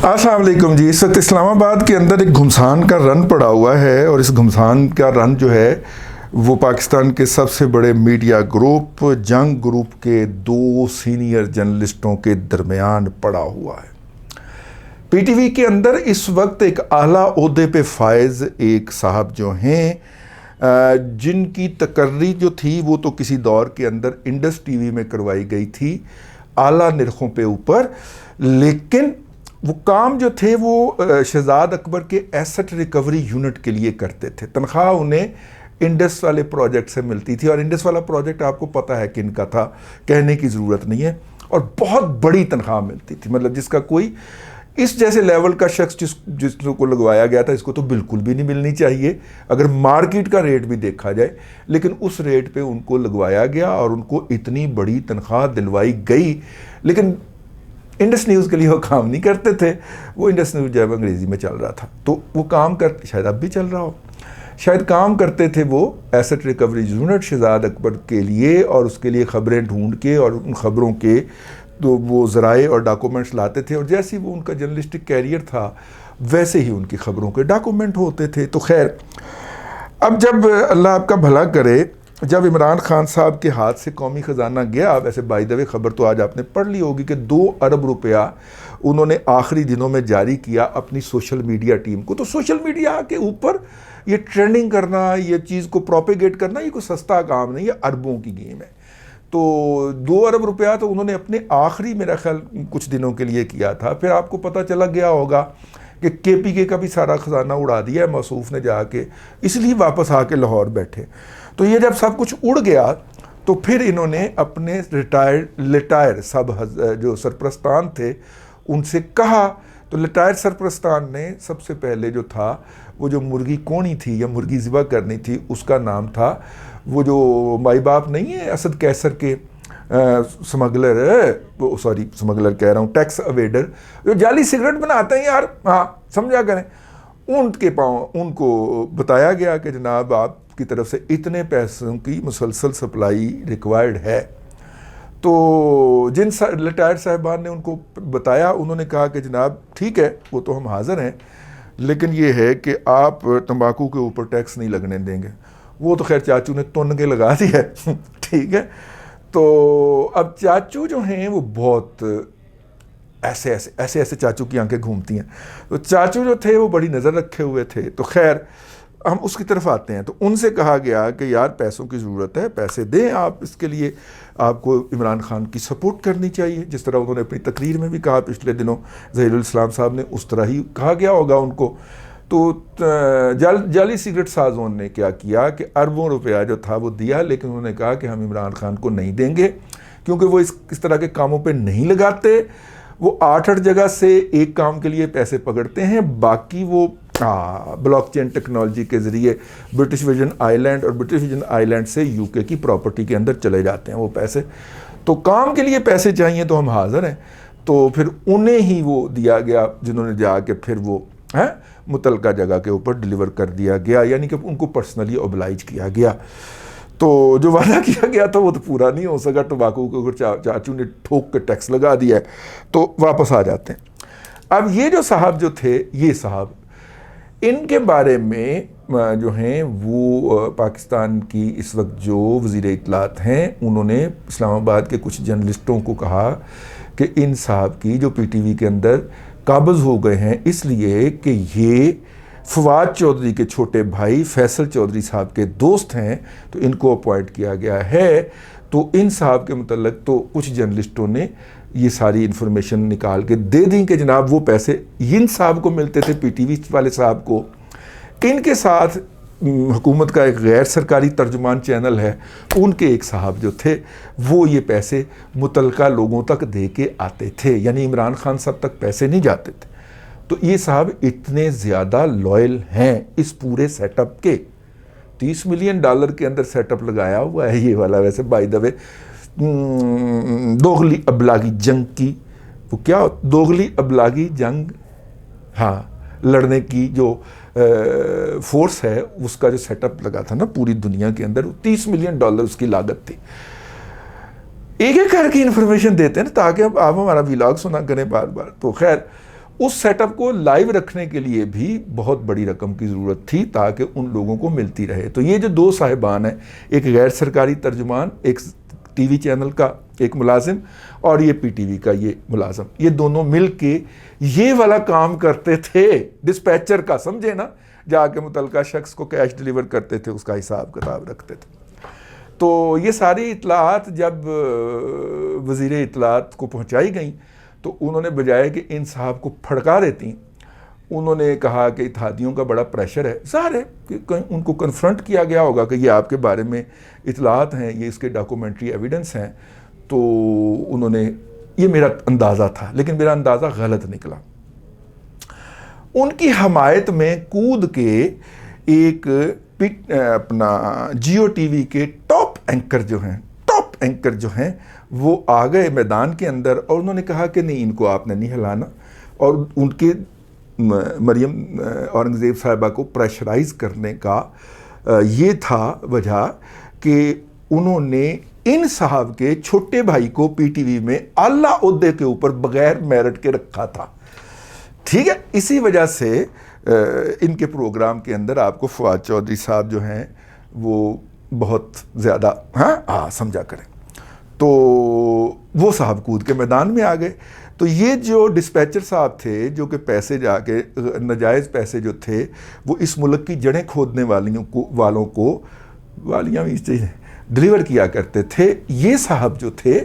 السلام علیکم جی. اس وقت اسلام آباد کے اندر ایک گھمسان کا رن پڑا ہوا ہے اور اس گھمسان کا رن جو ہے وہ پاکستان کے سب سے بڑے میڈیا گروپ جنگ گروپ کے دو سینئر جرنلسٹوں کے درمیان پڑا ہوا ہے. پی ٹی وی کے اندر اس وقت ایک اعلیٰ عہدے پہ فائز ایک صاحب جو ہیں جن کی تقرری جو تھی وہ تو کسی دور کے اندر انڈس ٹی وی میں کروائی گئی تھی اعلیٰ نرخوں پہ اوپر، لیکن وہ کام جو تھے وہ شہزاد اکبر کے ایسٹ ریکوری یونٹ کے لیے کرتے تھے. تنخواہ انہیں انڈس والے پروجیکٹ سے ملتی تھی اور انڈس والا پروجیکٹ آپ کو پتہ ہے کہ ان کا تھا، کہنے کی ضرورت نہیں ہے، اور بہت بڑی تنخواہ ملتی تھی. مطلب جس کا کوئی اس جیسے لیول کا شخص جس کو لگوایا گیا تھا اس کو تو بالکل بھی نہیں ملنی چاہیے اگر مارکیٹ کا ریٹ بھی دیکھا جائے، لیکن اس ریٹ پہ ان کو لگوایا گیا اور ان کو اتنی بڑی تنخواہ دلوائی گئی. لیکن انڈس نیوز کے لیے وہ کام نہیں کرتے تھے، وہ انڈس نیوز جو ہے انگریزی میں چل رہا تھا، تو وہ کام کرتے، شاید اب بھی چل رہا ہو، شاید کام کرتے تھے وہ ایسٹ ریکوری یونٹ شہزاد اکبر کے لیے، اور اس کے لیے خبریں ڈھونڈ کے اور ان خبروں کے تو وہ ذرائع اور ڈاکومنٹس لاتے تھے، اور جیسے وہ ان کا جرنلسٹک کیریئر تھا ویسے ہی ان کی خبروں کے ڈاکومنٹ ہوتے تھے. تو خیر، اب جب اللہ آپ کا بھلا کرے، جب عمران خان صاحب کے ہاتھ سے قومی خزانہ گیا، ویسے بائی دا وے خبر تو آج آپ نے پڑھ لی ہوگی کہ 2 ارب روپیہ انہوں نے آخری دنوں میں جاری کیا اپنی سوشل میڈیا ٹیم کو. تو سوشل میڈیا کے اوپر یہ ٹرینڈنگ کرنا، یہ چیز کو پروپیگیٹ کرنا، یہ کوئی سستا کام نہیں، یہ اربوں کی گیم ہے. تو 2 ارب روپیہ تو انہوں نے اپنے آخری میرا خیال کچھ دنوں کے لیے کیا تھا. پھر آپ کو پتہ چلا گیا ہوگا کہ کے پی کے کا بھی سارا خزانہ اڑا دیا ہے موصوف نے جا کے، اس لیے واپس آ کے لاہور بیٹھے. تو یہ جب سب کچھ اڑ گیا تو پھر انہوں نے اپنے ریٹائر سب جو سرپرستان تھے ان سے کہا. تو ریٹائر سرپرستان نے سب سے پہلے جو تھا وہ جو مرغی کونی تھی یا مرغی ذبح کرنی تھی اس کا نام تھا وہ جو مائی باپ نہیں ہے اسد کیسر کے سمگلر کہہ رہا ہوں، ٹیکس اویڈر جو جعلی سگریٹ بناتے ہیں یار، ہاں سمجھا کریں، ان کو بتایا گیا کہ جناب آپ کی طرف سے اتنے پیسوں کی مسلسل سپلائی ریکوائرڈ ہے. تو جن ریٹائر صاحبان نے ان کو بتایا، انہوں نے کہا کہ جناب ٹھیک ہے وہ تو ہم حاضر ہیں، لیکن یہ ہے کہ آپ تمباکو کے اوپر ٹیکس نہیں لگنے دیں گے. وہ تو خیر چاچو نے تن کے لگا دیا ہے ٹھیک ہے. تو اب چاچو جو ہیں وہ بہت ایسے چاچو کی آنکھیں گھومتی ہیں. تو چاچو جو تھے وہ بڑی نظر رکھے ہوئے تھے. تو خیر ہم اس کی طرف آتے ہیں. تو ان سے کہا گیا کہ یار پیسوں کی ضرورت ہے، پیسے دیں آپ، اس کے لیے آپ کو عمران خان کی سپورٹ کرنی چاہیے، جس طرح انہوں نے اپنی تقریر میں بھی کہا پچھلے دنوں ظہیر الاسلام صاحب نے، اس طرح ہی کہا گیا ہوگا ان کو. تو جعلی سگریٹ سازوں نے کیا کیا کہ اربوں روپیہ جو تھا وہ دیا، لیکن انہوں نے کہا کہ ہم عمران خان کو نہیں دیں گے کیونکہ وہ اس طرح کے کاموں پہ نہیں لگاتے. وہ 8 جگہ سے ایک کام کے لیے پیسے پکڑتے ہیں، باقی وہ بلاک چین ٹیکنالوجی کے ذریعے برٹش ویژن آئی لینڈ اور برٹش ویژن آئی لینڈ سے یو کے کی پراپرٹی کے اندر چلے جاتے ہیں وہ پیسے. تو کام کے لیے پیسے چاہیے تو ہم حاضر ہیں. تو پھر انہیں ہی وہ دیا گیا جنہوں نے جا کے پھر وہ متعلقہ جگہ کے اوپر ڈیلیور کر دیا گیا، یعنی کہ ان کو پرسنلی اوبلائج کیا گیا. تو جو وعدہ کیا گیا تھا وہ تو پورا نہیں ہو سکا. ٹباکو کے اوپر چاچو نے ٹھوک کے ٹیکس لگا دیا ہے. تو واپس آ جاتے ہیں. اب یہ جو صاحب جو تھے، یہ صاحب ان کے بارے میں جو ہیں وہ پاکستان کی اس وقت جو وزیر اطلاعات ہیں انہوں نے اسلام آباد کے کچھ جرنلسٹوں کو کہا کہ ان صاحب کی جو پی ٹی وی کے اندر قابض ہو گئے ہیں اس لیے کہ یہ فواد چودھری کے چھوٹے بھائی فیصل چودھری صاحب کے دوست ہیں، تو ان کو اپوائنٹ کیا گیا ہے. تو ان صاحب کے متعلق تو کچھ جرنلسٹوں نے یہ ساری انفارمیشن نکال کے دے دیں کہ جناب وہ پیسے ان صاحب کو ملتے تھے، پی ٹی وی والے صاحب کو، کہ ان کے ساتھ حکومت کا ایک غیر سرکاری ترجمان چینل ہے، ان کے ایک صاحب جو تھے وہ یہ پیسے متعلقہ لوگوں تک دے کے آتے تھے، یعنی عمران خان صاحب تک پیسے نہیں جاتے تھے. تو یہ صاحب اتنے زیادہ لائل ہیں اس پورے سیٹ اپ کے. $30 ملین کے اندر سیٹ اپ لگایا ہوا ہے یہ والا. ویسے بائی دا وے دوغلی ابلاغی جنگ کی وہ کیا دوغلی ابلاغی جنگ لڑنے کی جو فورس ہے اس کا جو سیٹ اپ لگا تھا نا پوری دنیا کے اندر، $30 ملین اس کی لاگت تھی. ایک ایک کر کے انفارمیشن دیتے ہیں نا تاکہ آپ ہمارا ویلاگ سنا کریں بار بار. تو خیر اس سیٹ اپ کو لائیو رکھنے کے لیے بھی بہت بڑی رقم کی ضرورت تھی تاکہ ان لوگوں کو ملتی رہے. تو یہ جو دو صاحبان ہیں, ایک غیر سرکاری ترجمان, ایک ٹی وی چینل کا ایک ملازم اور یہ پی ٹی وی کا یہ ملازم, یہ دونوں مل کے یہ والا کام کرتے تھے ڈسپیچر کا, سمجھے نا, جا کے متعلقہ شخص کو کیش ڈیلیور کرتے تھے, اس کا حساب کتاب رکھتے تھے. تو یہ ساری اطلاعات جب وزیر اطلاعات کو پہنچائی گئیں تو انہوں نے بجائے کہ ان صاحب کو پھڑکا دیتی, انہوں نے کہا کہ اتحادیوں کا بڑا پریشر ہے. ظاہر ہے کہ ان کو کنفرنٹ کیا گیا ہوگا کہ یہ آپ کے بارے میں اطلاعات ہیں, یہ اس کے ڈاکومنٹری ایویڈنس ہیں. تو انہوں نے, یہ میرا اندازہ تھا لیکن میرا اندازہ غلط نکلا. ان کی حمایت میں کود کے ایک اپنا جیو ٹی وی کے ٹاپ اینکر جو ہیں وہ آ گئے میدان کے اندر, اور انہوں نے کہا کہ نہیں, ان کو آپ نے نہیں ہلانا. اور ان کے مریم اورنگزیب صاحبہ کو پریشرائز کرنے کا یہ تھا وجہ کہ انہوں نے ان صاحب کے چھوٹے بھائی کو پی ٹی وی میں اعلیٰ عہدے کے اوپر بغیر میرٹ کے رکھا تھا. ٹھیک ہے, اسی وجہ سے ان کے پروگرام کے اندر آپ کو فواد چودھری صاحب جو ہیں وہ بہت زیادہ سمجھا کریں. تو وہ صاحب کود کے میدان میں آ گئے. تو یہ جو ڈسپیچر صاحب تھے جو کہ پیسے جا کے ناجائز پیسے جو تھے وہ اس ملک کی جڑیں کھودنے والوں کو والیاں ڈلیور کیا کرتے تھے, یہ صاحب جو تھے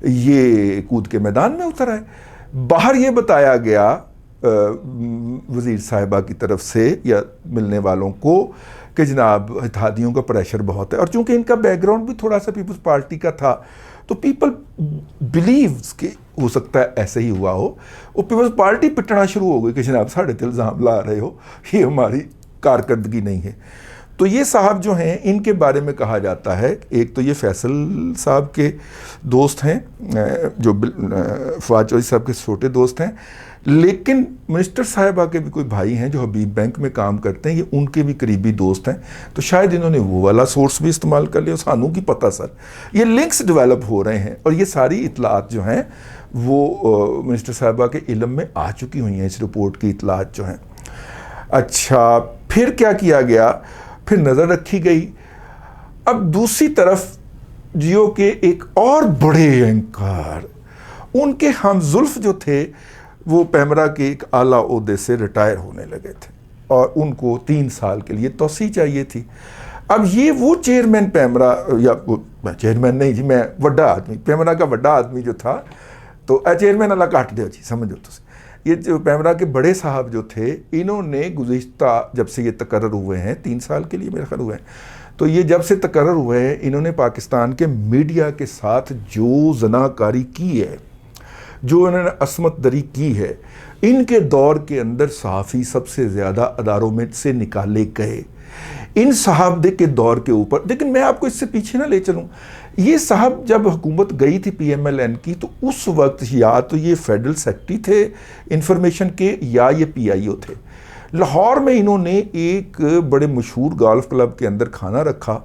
یہ کود کے میدان میں اتر آئے. باہر یہ بتایا گیا وزیر صاحبہ کی طرف سے یا ملنے والوں کو کہ جناب اتحادیوں کا پریشر بہت ہے, اور چونکہ ان کا بیک گراؤنڈ بھی تھوڑا سا پیپلز پارٹی کا تھا تو پیپل بلیوز کہ ہو سکتا ہے ایسے ہی ہوا ہو. وہ پیپلز پارٹی پٹنا شروع ہو گئی کہ جناب ساڑھے تے الزام لا رہے ہو, یہ ہماری کارکردگی نہیں ہے. تو یہ صاحب جو ہیں ان کے بارے میں کہا جاتا ہے, ایک تو یہ فیصل صاحب کے دوست ہیں جو فواد چودھری صاحب کے چھوٹے دوست ہیں, لیکن منسٹر صاحبہ کے بھی کوئی بھائی ہیں جو حبیب بینک میں کام کرتے ہیں, یہ ان کے بھی قریبی دوست ہیں. تو شاید انہوں نے وہ والا سورس بھی استعمال کر لیا, سانوں کی پتہ سر. یہ لنکس ڈیولپ ہو رہے ہیں اور یہ ساری اطلاعات جو ہیں وہ منسٹر صاحبہ کے علم میں آ چکی ہوئی ہیں, اس رپورٹ کی اطلاعات جو ہیں. اچھا, پھر کیا کیا گیا, پھر نظر رکھی گئی. اب دوسری طرف جیو کے ایک اور بڑے اینکر, ان کے ہم زلف جو تھے وہ پیمرا کے ایک اعلیٰ عہدے سے ریٹائر ہونے لگے تھے اور ان کو 3 سال کے لیے توسیع چاہیے تھی. اب یہ وہ چیئرمین پیمرا, یا چیئرمین نہیں جی, میں وڈا آدمی, پیمرا کا وڈا آدمی جو تھا, تو چیئرمین اللہ کاٹ دیا جی, سمجھو تو. یہ جو پیمرا کے بڑے صاحب جو تھے, انہوں نے گزشتہ جب سے یہ تقرر ہوئے ہیں 3 سال کے لیے میرے خیال ہوئے ہیں, تو یہ جب سے تقرر ہوئے ہیں انہوں نے پاکستان کے میڈیا کے ساتھ جو زناکاری کی ہے, جو انہوں نے عصمت دری کی ہے, ان کے دور کے اندر صحافی سب سے زیادہ اداروں میں سے نکالے گئے ان صاحب کے دور کے اوپر. لیکن میں آپ کو اس سے پیچھے نہ لے چلوں, یہ صاحب جب حکومت گئی تھی پی ایم ایل این کی تو اس وقت یا تو یہ فیڈرل سیکرٹری تھے انفارمیشن کے یا یہ پی آئی او تھے. لاہور میں انہوں نے ایک بڑے مشہور گالف کلب کے اندر کھانا رکھا,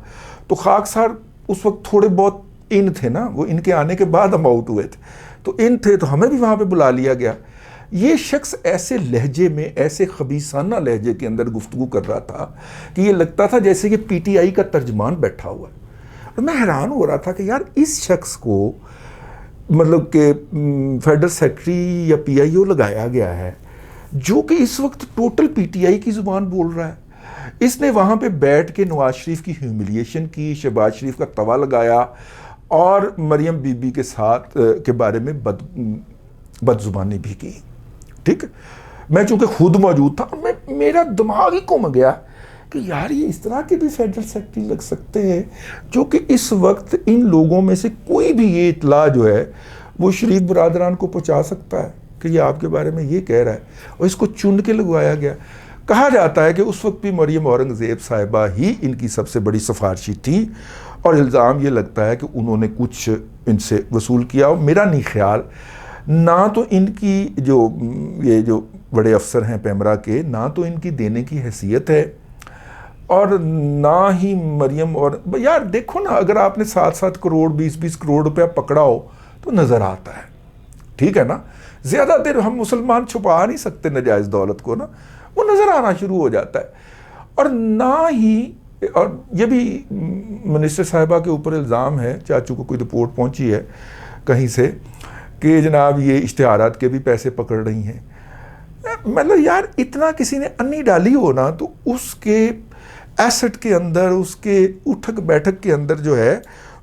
تو خاکسار اس وقت تھوڑے بہت ان تھے نا, وہ ان کے آنے کے بعد ہم آؤٹ ہوئے تھے, تو ان تھے, تو ہمیں بھی وہاں پہ بلا لیا گیا. یہ شخص ایسے لہجے میں, ایسے خبیثانہ لہجے کے اندر گفتگو کر رہا تھا کہ یہ لگتا تھا جیسے کہ پی ٹی آئی کا ترجمان بیٹھا ہوا ہے. اور میں حیران ہو رہا تھا کہ یار اس شخص کو مطلب کہ فیڈرل سیکرٹری یا پی آئی او لگایا گیا ہے جو کہ اس وقت ٹوٹل پی ٹی آئی کی زبان بول رہا ہے. اس نے وہاں پہ بیٹھ کے نواز شریف کی ہیوملیشن کی, شہباز شریف کا توا لگایا اور مریم بی بی کے ساتھ کے بارے میں بد زبانی بھی کی. ٹھیک ہے, میں چونکہ خود موجود تھا, میرا دماغ ہی گھوم گیا کہ یار یہ اس طرح کے بھی فیڈرل سیکرٹری لگ سکتے ہیں جو کہ اس وقت ان لوگوں میں سے کوئی بھی یہ اطلاع جو ہے وہ شریف برادران کو پہنچا سکتا ہے کہ یہ آپ کے بارے میں یہ کہہ رہا ہے, اور اس کو چن کے لگوایا گیا. کہا جاتا ہے کہ اس وقت بھی مریم اورنگزیب صاحبہ ہی ان کی سب سے بڑی سفارشی تھی, اور الزام یہ لگتا ہے کہ انہوں نے کچھ ان سے وصول کیا. اور میرا نہیں خیال, نہ تو ان کی یہ جو بڑے افسر ہیں پیمرا کے, نہ تو ان کی دینے کی حیثیت ہے, اور نہ ہی مریم. اور یار دیکھو نا, اگر آپ نے 7 کروڑ 20 کروڑ روپیہ پکڑا ہو تو نظر آتا ہے, ٹھیک ہے نا. زیادہ دیر ہم مسلمان چھپا نہیں سکتے ناجائز دولت کو نا, وہ نظر آنا شروع ہو جاتا ہے. اور نہ ہی, اور یہ بھی منسٹر صاحبہ کے اوپر الزام ہے, چاچو کو کوئی رپورٹ پہنچی ہے کہیں سے کہ جناب یہ اشتہارات کے بھی پیسے پکڑ رہی ہیں. مطلب یار اتنا کسی نے انی ڈالی ہو نا تو اس کے ایسٹ کے اندر, اس کے اٹھک بیٹھک کے اندر جو ہے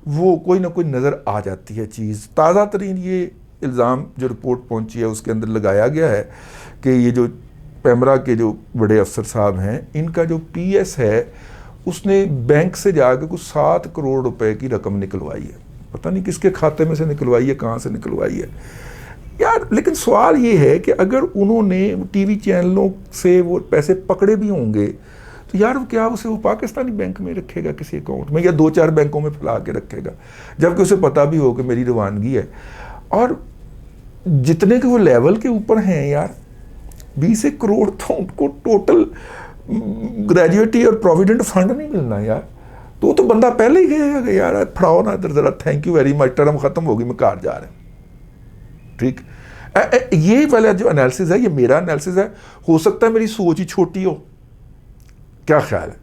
وہ کوئی نہ کوئی نظر آ جاتی ہے چیز. تازہ ترین یہ الزام جو رپورٹ پہنچی ہے اس کے اندر لگایا گیا ہے کہ یہ جو پیمرا کے جو بڑے افسر صاحب ہیں, ان کا جو پی ایس ہے اس نے بینک سے جا کے کچھ 7 کروڑ روپے کی رقم نکلوائی ہے. پتہ نہیں کس کے کھاتے میں سے نکلوائی ہے, کہاں سے نکلوائی ہے یار. لیکن سوال یہ ہے کہ اگر انہوں نے ٹی وی چینلوں سے وہ پیسے پکڑے بھی ہوں گے تو یار کیا اسے وہ پاکستانی بینک میں رکھے گا کسی اکاؤنٹ میں, یا 2-4 بینکوں میں پھیلا کے رکھے گا, جبکہ اسے پتہ بھی ہو کہ میری روانگی ہے. اور جتنے کہ وہ لیول کے اوپر ہیں یار, 20 کروڑ تو ان کو ٹوٹل گریجویٹی اور پروویڈنٹ فنڈ نہیں ملنا یار. تو بندہ پہلے ہی کہے گا کہ یار پڑھاؤ نا ادھر ذرا, thank you very much, term ختم ہوگی, میں کار جا رہا ہوں. ٹھیک, یہ والا جو انالیسز ہے یہ میرا انالیسز ہے, ہو سکتا ہے میری سوچ ہی چھوٹی ہو. کیا خیال ہے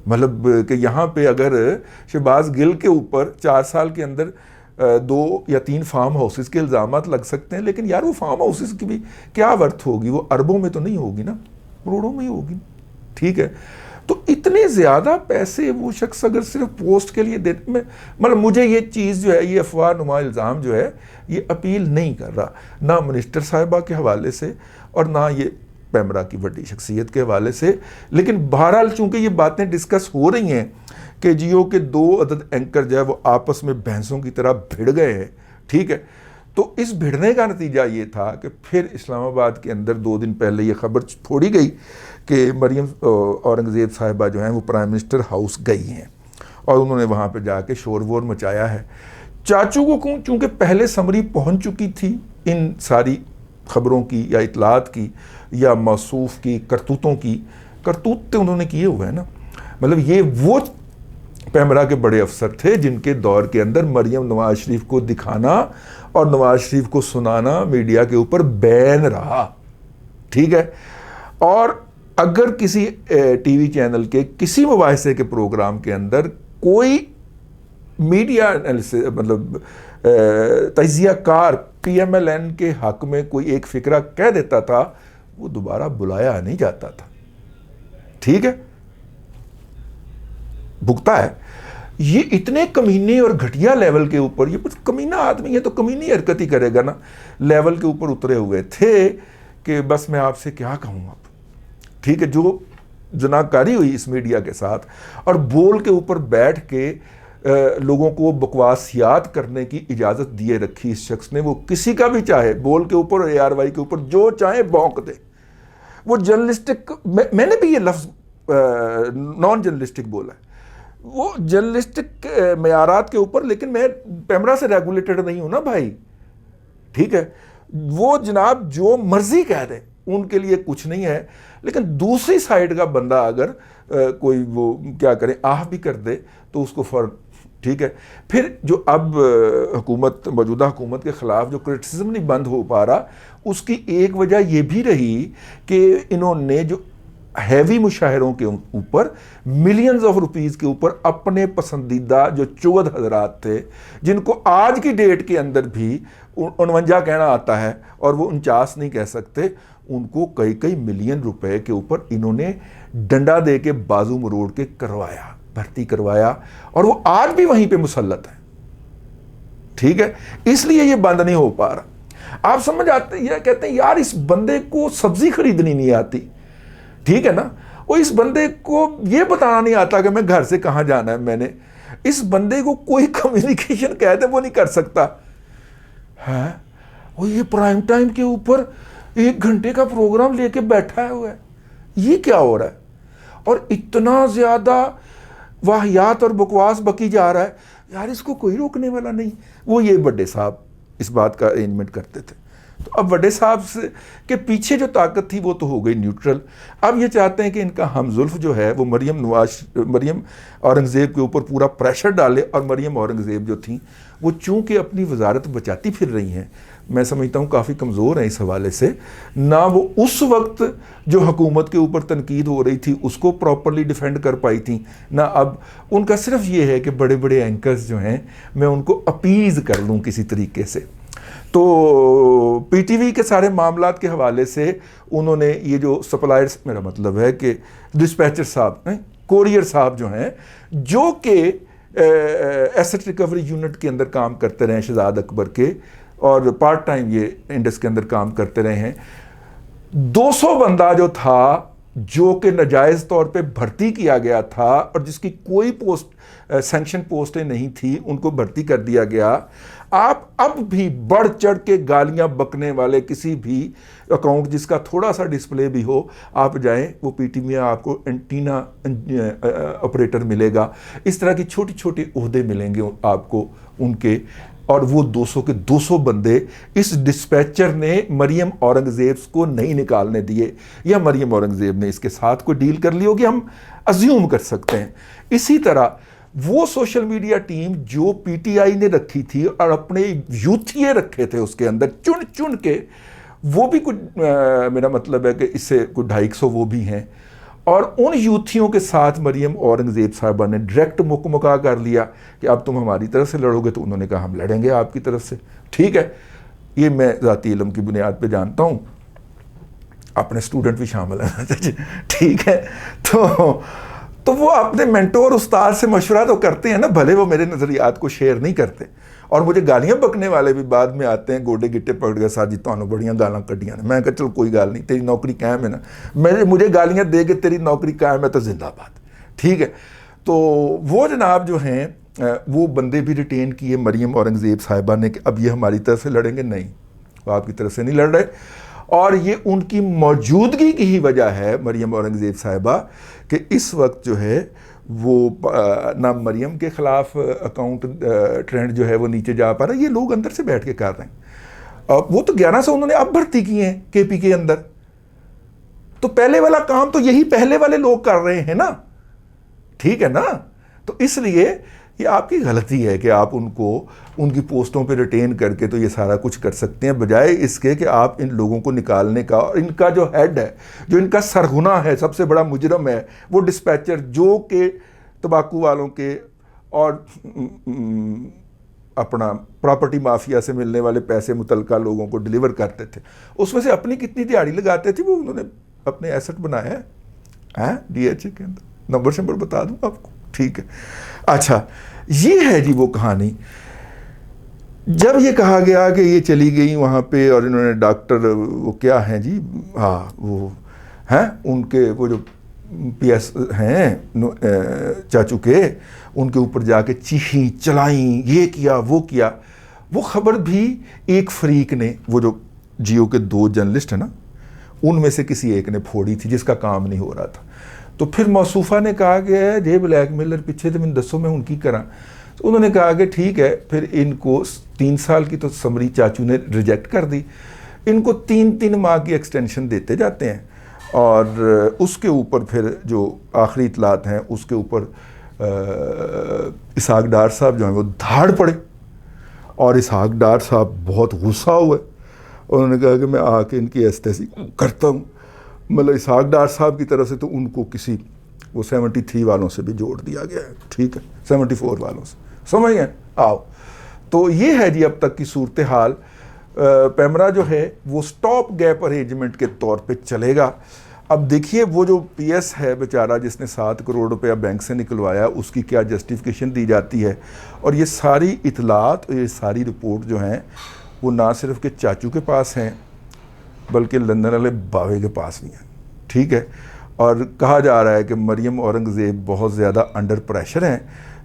مطلب کہ یہاں پہ اگر شہباز گل کے اوپر 4 سال کے اندر 2 یا 3 فارم ہاؤسز کے الزامات لگ سکتے ہیں, لیکن یار وہ فارم ہاؤسز کی بھی کیا ورتھ ہوگی, وہ اربوں میں تو نہیں ہوگی نا, کروڑوں میں ہی ہوگی. ٹھیک ہے, تو اتنے زیادہ پیسے وہ شخص اگر صرف پوسٹ کے لیے دیتے, میں مطلب مجھے یہ چیز جو ہے, یہ افواہ نما الزام جو ہے یہ اپیل نہیں کر رہا, نہ منسٹر صاحبہ کے حوالے سے اور نہ یہ پیمرا کی بڑی شخصیت کے حوالے سے. لیکن بہرحال چونکہ یہ باتیں ڈسکس ہو رہی ہیں کہ جیو کے 2 عدد اینکر جو ہے وہ آپس میں بھینسوں کی طرح بھڑ گئے ہیں. ٹھیک ہے, تو اس بھڑنے کا نتیجہ یہ تھا کہ پھر اسلام آباد کے اندر 2 دن پہلے یہ خبر پھوڑی گئی کہ مریم اورنگزیب صاحبہ جو ہیں وہ پرائم منسٹر ہاؤس گئی ہیں اور انہوں نے وہاں پہ جا کے شور وور مچایا ہے. چاچو کو چونکہ پہلے سمری پہنچ چکی تھی ان ساری خبروں کی یا اطلاعات کی یا موصوف کی کرتوتوں کی, کرتوت تو انہوں نے کیے ہوئے ہیں نا. مطلب یہ وہ پیمرا کے بڑے افسر تھے جن کے دور کے اندر مریم نواز شریف کو دکھانا اور نواز شریف کو سنانا میڈیا کے اوپر بین رہا. ٹھیک ہے, اور اگر کسی ٹی وی چینل کے کسی مباحثے کے پروگرام کے اندر کوئی میڈیا مطلب تجزیہ کار پی ایم ایل این کے حق میں کوئی ایک فکرہ کہہ دیتا تھا, وہ دوبارہ بلایا نہیں جاتا تھا. ٹھیک ہے, بھگتا ہے. یہ اتنے کمینے اور گھٹیا لیول کے اوپر, یہ کمینہ آدمی ہے تو کمینی حرکت ہی کرے گا نا, لیول کے اوپر اترے ہوئے تھے کہ بس میں آپ سے کیا کہوں اب. ٹھیک ہے, جو جناکاری ہوئی اس میڈیا کے ساتھ اور بول کے اوپر بیٹھ کے لوگوں کو بکواسیات کرنے کی اجازت دیے رکھی اس شخص نے. وہ کسی کا بھی چاہے بول کے اوپر اور ARY کے اوپر جو چاہے بونک دے. وہ جرنلسٹک, میں نے بھی یہ لفظ نان جرنلسٹک بولا ہے, وہ جرنلسٹک معیارات کے اوپر, لیکن میں پیمرا سے ریگولیٹڈ نہیں ہوں نا بھائی. ٹھیک ہے, وہ جناب جو مرضی کہہ دیں ان کے لیے کچھ نہیں ہے, لیکن دوسری سائیڈ کا بندہ اگر کوئی وہ کیا کرے آہ بھی کر دے تو اس کو فوراً. ٹھیک ہے, پھر جو اب حکومت, موجودہ حکومت کے خلاف جو کرٹیسزم نہیں بند ہو پا رہا, اس کی ایک وجہ یہ بھی رہی کہ انہوں نے جو ہیوی مشاہروں کے اوپر ملینز آف روپیز کے اوپر اپنے پسندیدہ جو چود حضرات تھے, جن کو آج کی ڈیٹ کے اندر بھی 49 کہنا آتا ہے اور وہ 49 نہیں کہہ سکتے, ان کو کئی ملین روپے کے اوپر انہوں نے ڈنڈا دے کے بازو مروڑ کے کروایا, بھرتی کروایا, اور وہ آج بھی وہیں پہ مسلط ہیں. ٹھیک ہے, اس لیے یہ بند نہیں ہو پا رہا. آپ سمجھ آتے, یہ کہتے ہیں یار اس بندے کو سبزی خریدنی نہیں آتی. ٹھیک ہے نا, وہ اس بندے کو یہ بتانا نہیں آتا کہ میں گھر سے کہاں جانا ہے. میں نے اس بندے کو کوئی کمیونیکیشن کہہ دے وہ نہیں کر سکتا ہے. وہ یہ پرائم ٹائم کے اوپر 1 گھنٹے کا پروگرام لے کے بیٹھا ہوا ہے. یہ کیا ہو رہا ہے؟ اور اتنا زیادہ واہیات اور بکواس بکی جا رہا ہے یار, اس کو کوئی روکنے والا نہیں. وہ یہ بڑے صاحب اس بات کا ارینجمنٹ کرتے تھے. تو اب بڑے صاحب سے کے پیچھے جو طاقت تھی وہ تو ہو گئی نیوٹرل. اب یہ چاہتے ہیں کہ ان کا ہم زلف جو ہے وہ مریم اورنگزیب کے اوپر پورا پریشر ڈالے, اور مریم اورنگزیب جو تھیں وہ چونکہ اپنی وزارت بچاتی پھر رہی ہیں, میں سمجھتا ہوں کافی کمزور ہیں اس حوالے سے. نہ وہ اس وقت جو حکومت کے اوپر تنقید ہو رہی تھی اس کو پراپرلی ڈیفینڈ کر پائی تھیں, نہ اب ان کا صرف یہ ہے کہ بڑے بڑے اینکرز جو ہیں میں ان کو اپیز کر لوں کسی طریقے سے. تو پی ٹی وی کے سارے معاملات کے حوالے سے انہوں نے یہ جو سپلائرز, میرا مطلب ہے کہ ڈسپیچر صاحب, کوریئر صاحب جو ہیں, جو کہ ایسٹ ریکوری یونٹ کے اندر کام کرتے رہے شہزاد اکبر کے, اور پارٹ ٹائم یہ انڈس کے اندر کام کرتے رہے ہیں, 200 بندہ جو تھا جو کہ ناجائز طور پہ بھرتی کیا گیا تھا اور جس کی کوئی پوسٹ سینکشن پوسٹیں نہیں تھی, ان کو بھرتی کر دیا گیا. آپ اب بھی بڑھ چڑھ کے گالیاں بکنے والے کسی بھی اکاؤنٹ جس کا تھوڑا سا ڈسپلے بھی ہو, آپ جائیں وہ پی ٹی میں آپ کو اینٹینا آپریٹر ملے گا, اس طرح کی چھوٹی چھوٹی عہدے ملیں گے آپ کو ان کے. اور وہ 200 کے 200 بندے اس ڈسپیچر نے مریم اورنگزیب کو نہیں نکالنے دیے, یا مریم اورنگزیب نے اس کے ساتھ کوئی ڈیل کر لی ہوگی, ہم ازیوم کر سکتے ہیں. اسی طرح وہ سوشل میڈیا ٹیم جو پی ٹی آئی نے رکھی تھی اور اپنے یوتھیے رکھے تھے اس کے اندر چن چن کے, وہ بھی کچھ میرا مطلب ہے کہ اس سے کوئی 250 وہ بھی ہیں, اور ان یوتھیوں کے ساتھ مریم اورنگزیب صاحبہ نے ڈائریکٹ مکمکا کر لیا کہ اب تم ہماری طرف سے لڑو گے, تو انہوں نے کہا ہم لڑیں گے آپ کی طرف سے. ٹھیک ہے, یہ میں ذاتی علم کی بنیاد پہ جانتا ہوں, اپنے اسٹوڈنٹ بھی شامل ہیں. ٹھیک ہے, تو وہ اپنے مینٹور استاد سے مشورہ تو کرتے ہیں نا, بھلے وہ میرے نظریات کو شیئر نہیں کرتے, اور مجھے گالیاں بکنے والے بھی بعد میں آتے ہیں گوڈے گٹے پکڑ کے, ساتھ جی تانوں بڑیاں گالاں کڈیاں نے. میں کہا چل کوئی گال نہیں, تیری نوکری قائم ہے نا, مجھے گالیاں دے کے تیری نوکری قائم ہے تو زندہ باد. ٹھیک ہے, تو وہ جناب جو ہیں وہ بندے بھی ریٹین کیے مریم اورنگزیب صاحبہ نے کہ اب یہ ہماری طرف سے لڑیں گے. نہیں, وہ آپ کی طرف سے نہیں لڑ رہے, اور یہ ان کی موجودگی کی ہی وجہ ہے مریم اورنگزیب صاحبہ کہ اس وقت جو ہے وہ نہ مریم کے خلاف اکاؤنٹ ٹرینڈ جو ہے وہ نیچے جا پا رہا ہے, یہ لوگ اندر سے بیٹھ کے کر رہے ہیں. وہ تو 1100 انہوں نے اب بھرتی کی ہیں کے پی کے اندر, تو پہلے والا کام تو یہی پہلے والے لوگ کر رہے ہیں نا. ٹھیک ہے نا, تو اس لیے یہ آپ کی غلطی ہے کہ آپ ان کو ان کی پوسٹوں پہ ریٹین کر کے تو یہ سارا کچھ کر سکتے ہیں, بجائے اس کے کہ آپ ان لوگوں کو نکالنے کا. اور ان کا جو ہیڈ ہے, جو ان کا سرغنہ ہے, سب سے بڑا مجرم ہے وہ ڈسپیچر, جو کہ تمباکو والوں کے اور اپنا پراپرٹی مافیا سے ملنے والے پیسے متعلقہ لوگوں کو ڈیلیور کرتے تھے. اس میں سے اپنی کتنی دیہڑی لگاتے تھے, وہ انہوں نے اپنے ایسٹ بنایا ہے ڈی ایچ اے کے اندر. نمبر بتا دوں آپ کو. ٹھیک ہے, اچھا یہ ہے جی وہ کہانی. جب یہ کہا گیا کہ یہ چلی گئی وہاں پہ, اور انہوں نے ڈاکٹر وہ کیا ہیں جی, ہاں وہ ہیں ان کے وہ جو پی ایس ہیں چاچو کے, ان کے اوپر جا کے چیخیں چلائیں, یہ کیا وہ کیا. وہ خبر بھی ایک فریق نے, وہ جو جیو کے 2 جرنلسٹ ہیں نا, ان میں سے کسی ایک نے پھوڑی تھی جس کا کام نہیں ہو رہا تھا. تو پھر موصوفہ نے کہا کہ جے بلیک میلر پیچھے تو میں دسو میں ان کی کراں. تو انہوں نے کہا کہ ٹھیک ہے, پھر ان کو 3 سال کی تو سمری چاچو نے ریجیکٹ کر دی, ان کو 3 ماہ کی ایکسٹینشن دیتے جاتے ہیں, اور اس کے اوپر پھر جو آخری اطلاعات ہیں اس کے اوپر اسحاق ڈار صاحب جو ہیں وہ دھاڑ پڑے, اور اسحاق ڈار صاحب بہت غصہ ہوئے. انہوں نے کہا کہ میں آ کے ان کی ایستیسی کرتا ہوں. مطلب اسحاق ڈار صاحب کی طرف سے تو ان کو کسی وہ 73 والوں سے بھی جوڑ دیا گیا ہے. ٹھیک ہے, 74 والوں سے, سمجھ گئے آؤ. تو یہ ہے جی اب تک کی صورتحال. پیمرا جو ہے وہ سٹاپ گیپ ارینجمنٹ کے طور پہ چلے گا. اب دیکھیے وہ جو پی ایس ہے بیچارہ جس نے 7 کروڑ روپیہ بینک سے نکلوایا, اس کی کیا جسٹیفیکیشن دی جاتی ہے. اور یہ ساری اطلاعات, یہ ساری رپورٹ جو ہیں وہ نہ صرف کہ چاچو کے پاس ہیں بلکہ لندن والے باوے کے پاس بھی ہیں. ٹھیک ہے, اور کہا جا رہا ہے کہ مریم اورنگزیب بہت زیادہ انڈر پریشر ہیں,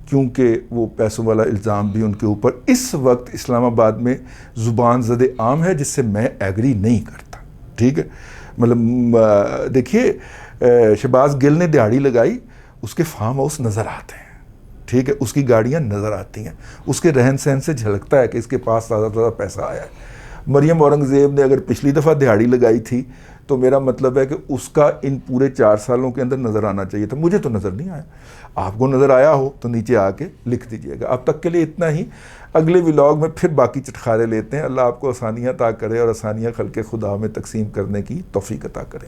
کیونکہ وہ پیسوں والا الزام بھی ان کے اوپر اس وقت اسلام آباد میں زبان زد عام ہے, جس سے میں ایگری نہیں کرتا. ٹھیک ہے, مطلب دیکھیے شہباز گل نے دیہڑی لگائی, اس کے فارم ہاؤس نظر آتے ہیں. ٹھیک ہے, اس کی گاڑیاں نظر آتی ہیں, اس کے رہن سہن سے جھلکتا ہے کہ اس کے پاس تازہ پیسہ آیا ہے. مریم اورنگزیب نے اگر پچھلی دفعہ دہاڑی لگائی تھی تو میرا مطلب ہے کہ اس کا ان پورے 4 سالوں کے اندر نظر آنا چاہیے تھا. مجھے تو نظر نہیں آیا. آپ کو نظر آیا ہو تو نیچے آ کے لکھ دیجیے گا. اب تک کے لیے اتنا ہی. اگلے ولاگ میں پھر باقی چٹخارے لیتے ہیں. اللہ آپ کو آسانیاں عطا کرے اور آسانیاں خلق خدا میں تقسیم کرنے کی توفیق عطا کرے.